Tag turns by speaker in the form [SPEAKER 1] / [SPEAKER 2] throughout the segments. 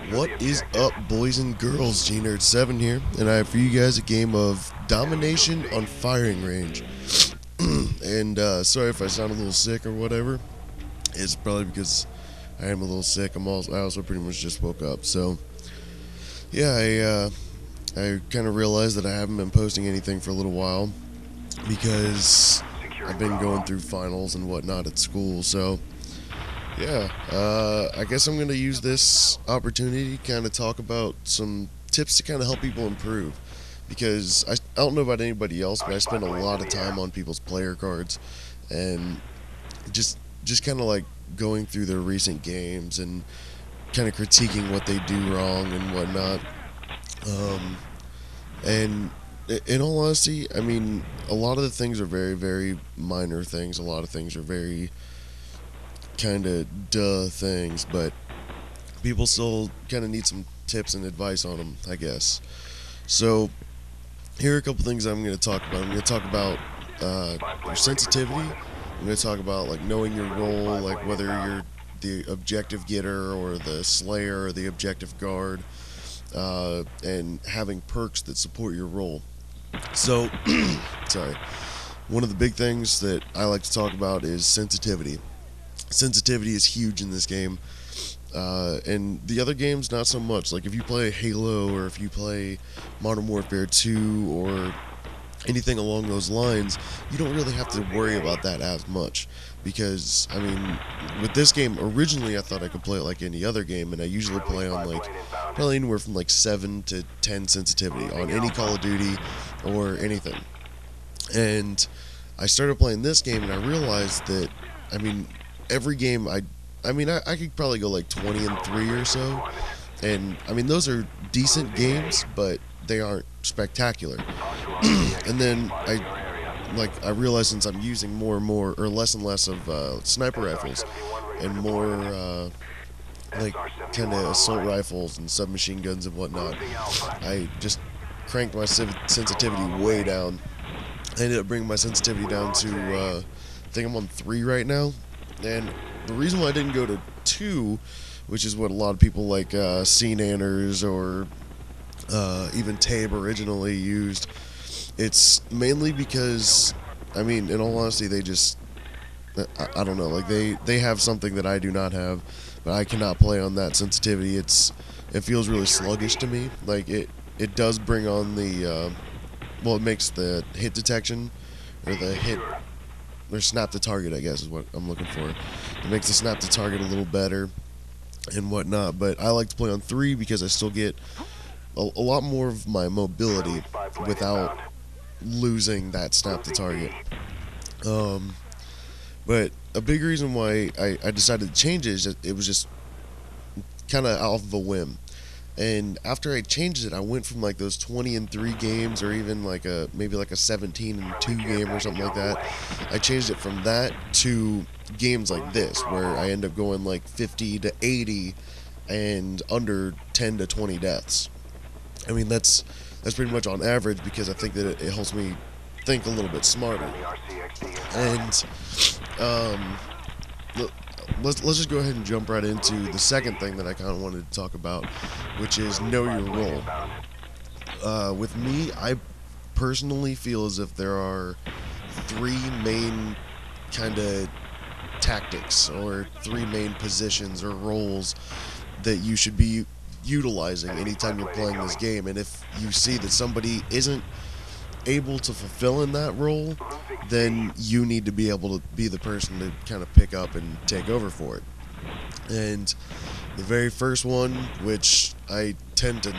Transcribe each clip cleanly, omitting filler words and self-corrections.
[SPEAKER 1] What is up, boys and girls? GNiRTS7 here, and I have for you guys a game of domination on firing range. And sorry if I sound a little sick or whatever. It's probably because I am a little sick. I also pretty much just woke up. So yeah, I kind of realized that I haven't been posting anything for a little while because I've been going through finals and whatnot at school. So yeah, I guess I'm going to use this opportunity to kind of talk about some tips to kind of help people improve. Because I don't know about anybody else, but I spend a lot of time on people's player cards and just kind of like going through their recent games and kind of critiquing what they do wrong and whatnot. And in all honesty, I mean, a lot of the things are very, very minor things. A lot of things are very kind of duh things, but people still kind of need some tips and advice on them, I guess. So here are a couple things I'm going to talk about. I'm going to talk about your sensitivity. I'm going to talk about like knowing your role, like whether you're the objective getter or the slayer or the objective guard, and having perks that support your role. So, sorry. One of the big things that I like to talk about is sensitivity. Sensitivity is huge in this game, and the other games not so much. Like if you play Halo or if you play Modern Warfare 2 or anything along those lines, you don't really have to worry about that as much. Because, I mean, with this game, originally I thought I could play it like any other game, and I usually play on like probably anywhere from like 7 to 10 sensitivity on any Call of Duty or anything. And I started playing this game and I realized that, I mean, every game I could probably go like 20-3 or so, and I mean those are decent games, but they aren't spectacular. And then I realized since I'm using more and more or less and less of sniper rifles and more like kind of assault rifles and submachine guns and whatnot, I just cranked my sensitivity way down. I ended up bringing my sensitivity down to I think I'm on 3 right now. And the reason why I didn't go to 2, which is what a lot of people like CNanners or even Tabe originally used, it's mainly because, I mean, in all honesty, they just, I don't know, like they have something that I do not have, but I cannot play on that sensitivity. It feels really sluggish to me. Like it does bring on the, well, it makes the hit detection or the hit. Or snap the target, I guess, is what I'm looking for. It makes the snap the target a little better and whatnot. But I like to play on 3 because I still get a lot more of my mobility without losing that snap the target. But a big reason why I decided to change it is that it was just kind of off of a whim. And after I changed it, I went from like those 20-3 games, or even like maybe like a 17-2 game or something like that. I changed it from that to games like this, where I end up going like 50-80 and under 10-20 deaths. I mean that's pretty much on average, because I think that it helps me think a little bit smarter. And let's just go ahead and jump right into the second thing that I kind of wanted to talk about, which is know your role. With me, I personally feel as if there are 3 main kind of tactics or 3 main positions or roles that you should be utilizing anytime you're playing this game. And if you see that somebody isn't able to fulfill in that role, then you need to be able to be the person to kind of pick up and take over for it. And the very first one, which I tend to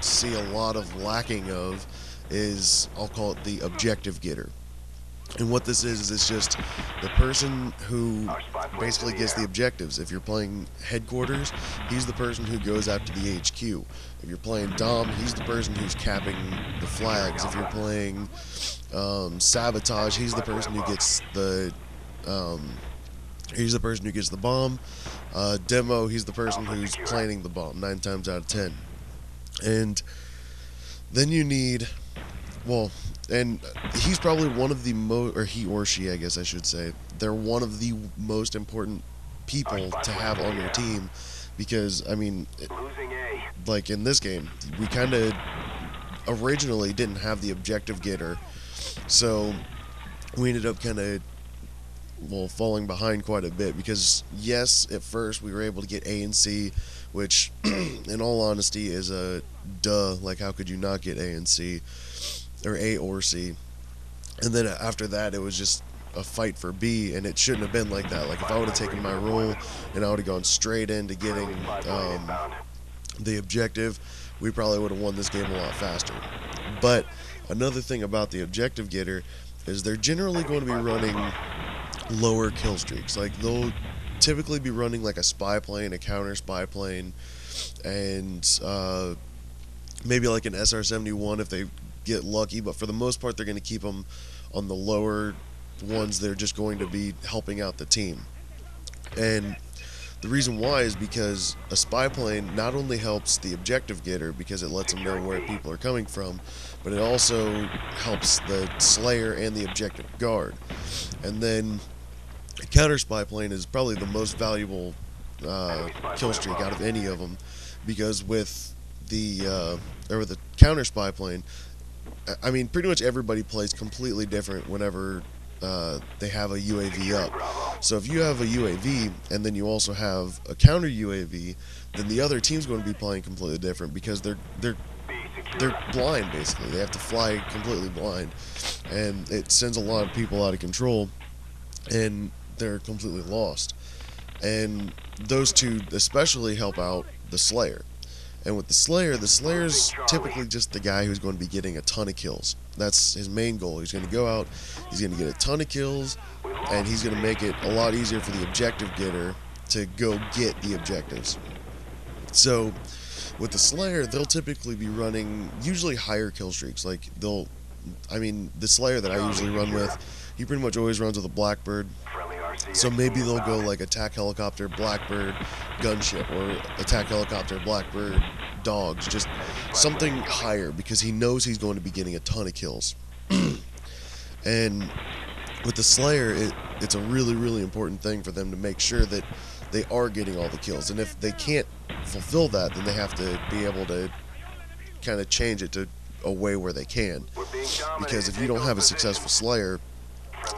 [SPEAKER 1] see a lot of lacking of, is, I'll call it the objective getter. And what this is it's just the person who basically gets the objectives. If you're playing headquarters, he's the person who goes out to the HQ. If you're playing Dom, he's the person who's capping the flags. If you're playing sabotage, he's the person who gets the bomb. Demo, he's the person who's planning the bomb 9 times out of 10. And then you need, well, and he's probably one of the most, or he or she, I guess I should say, they're one of the most important people to have on your team, because, I mean, like in this game, we kind of originally didn't have the objective getter, so we ended up kind of, well, falling behind quite a bit, because yes, at first we were able to get A and C, which in all honesty is a duh. Like, how could you not get A and C, or A or C? And then after that, it was just a fight for B, and it shouldn't have been like that. Like, if I would have taken my role and I would have gone straight into getting the objective, we probably would have won this game a lot faster. But another thing about the objective getter is they're generally going to be running lower kill streaks. Like, they'll typically be running like a spy plane, a counter spy plane, and maybe like an SR-71 if they get lucky, but for the most part they're going to keep them on the lower ones. They're just going to be helping out the team. And the reason why is because a spy plane not only helps the objective getter because it lets them know where people are coming from, but it also helps the slayer and the objective guard. And then a counter spy plane is probably the most valuable kill streak out of any of them, because with the counter spy plane, I mean, pretty much everybody plays completely different whenever they have a UAV up. So if you have a UAV and then you also have a counter UAV, then the other team's going to be playing completely different, because they're blind, basically. They have to fly completely blind, and it sends a lot of people out of control, and they're completely lost. And those two especially help out the Slayer. And with the Slayer's typically just the guy who's going to be getting a ton of kills. That's his main goal. He's going to go out, he's going to get a ton of kills, and he's going to make it a lot easier for the objective getter to go get the objectives. So with the Slayer, they'll typically be running usually higher kill streaks. Like, the Slayer that I usually run with, he pretty much always runs with a Blackbird. So maybe they'll go like attack helicopter, Blackbird, gunship, or attack helicopter, Blackbird, dogs, just something higher, because he knows he's going to be getting a ton of kills. And with the Slayer, it's a really, really important thing for them to make sure that they are getting all the kills. And if they can't fulfill that, then they have to be able to kind of change it to a way where they can. Because if you don't have a successful Slayer,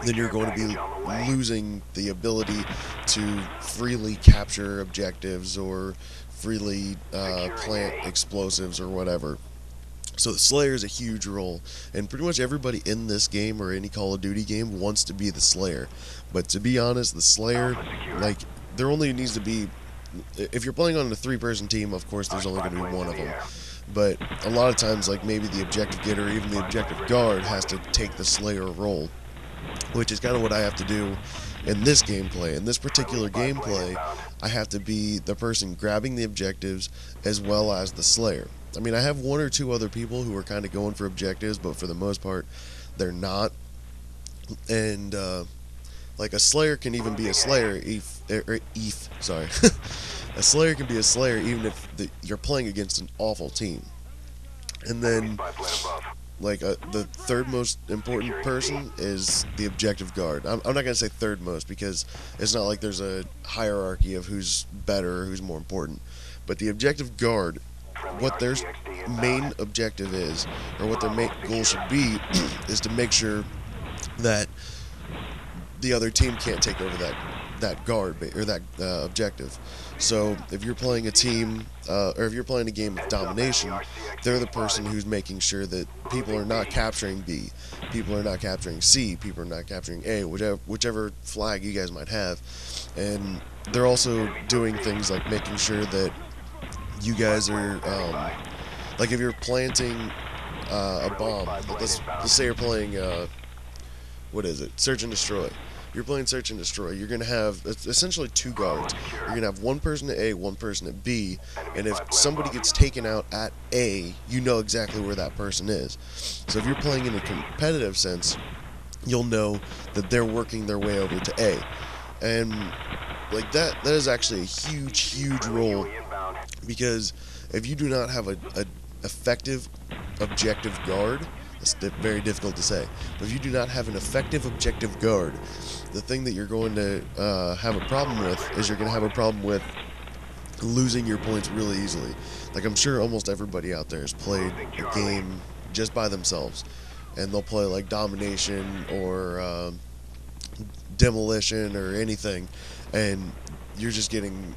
[SPEAKER 1] then you're going to be losing the ability to freely capture objectives or freely plant explosives or whatever. So the Slayer is a huge role, and pretty much everybody in this game or any Call of Duty game wants to be the Slayer. But to be honest, the Slayer, like, there only needs to be, if you're playing on a 3-person team, of course there's only going to be one of them. But a lot of times, like, maybe the objective getter or even the objective guard has to take the Slayer role, which is kind of what I have to do in this gameplay. In this particular gameplay, I have to be the person grabbing the objectives as well as the Slayer. I mean, I have one or two other people who are kind of going for objectives, but for the most part, they're not. And, like, a Slayer can even be a Slayer, sorry. A Slayer can be a Slayer even if you're playing against an awful team. And then, like, the third most important person is the objective guard. I'm not going to say third most, because it's not like there's a hierarchy of who's better or who's more important. But the objective guard, what their main objective is, or what their main goal should be, is to make sure that the other team can't take over that guard, or that objective. So if you're playing a team, or if you're playing a game of domination, they're the person who's making sure that people are not capturing B, people are not capturing C, people are not capturing A, whichever flag you guys might have. And they're also doing things like making sure that you guys are, like, if you're planting a bomb, let's say you're playing, Search and Destroy. You're playing Search and Destroy, you're going to have essentially two guards. You're going to have one person at A, one person at B, and if somebody gets taken out at A, you know exactly where that person is. So if you're playing in a competitive sense, you'll know that they're working their way over to A. And, like, that is actually a huge role, because if you do not have an effective objective guard, it's very difficult to say, but if you do not have an effective objective guard, the thing that you're going to have a problem with is you're going to have a problem with losing your points really easily. Like, I'm sure almost everybody out there has played a game just by themselves, and they'll play like domination or demolition or anything, and you're just getting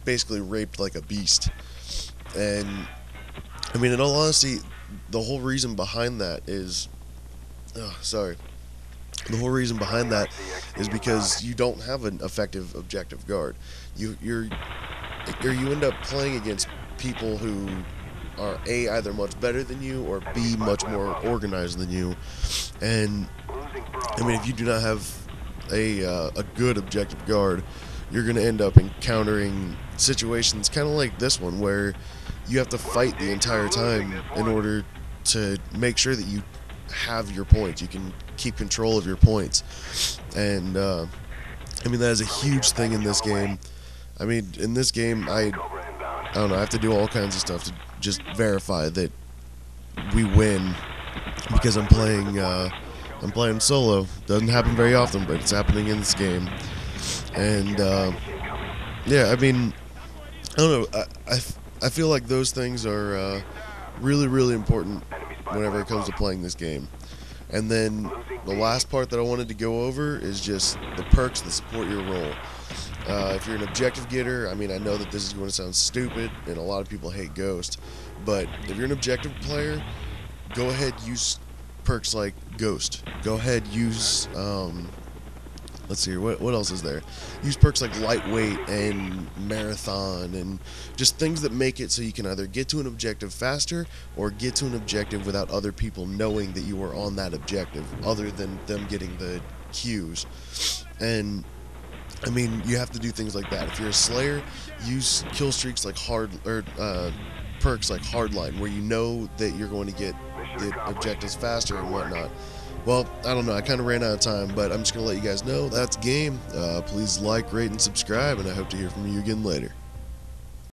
[SPEAKER 1] basically raped like a beast. And I mean, in all honesty, the whole reason behind that is, sorry, the whole reason behind that is because you don't have an effective objective guard. You end up playing against people who are A, either much better than you, or B, much more organized than you. And I mean, if you do not have a good objective guard, you're going to end up encountering situations kind of like this one, where you have to fight the entire time in order to make sure that you have your points. You can keep control of your points. And I mean, that is a huge thing in this game. I mean, in this game, I don't know, I have to do all kinds of stuff to just verify that we win, because I'm playing solo. Doesn't happen very often, but it's happening in this game. And yeah, I mean, I don't know, I feel like those things are really, really important whenever it comes to playing this game. And then the last part that I wanted to go over is just the perks that support your role. If you're an objective getter, I mean, I know that this is going to sound stupid, and a lot of people hate Ghost, but if you're an objective player, go ahead, use perks like Ghost. Go ahead, use, let's see here, what else is there? Use perks like Lightweight and Marathon, and just things that make it so you can either get to an objective faster or get to an objective without other people knowing that you are on that objective, other than them getting the cues. And I mean, you have to do things like that. If you're a Slayer, use kill streaks like perks like Hardline, where you know that you're going to get the objectives faster and whatnot. Well, I don't know, I kind of ran out of time, but I'm just going to let you guys know that's game. Please like, rate, and subscribe, and I hope to hear from you again later.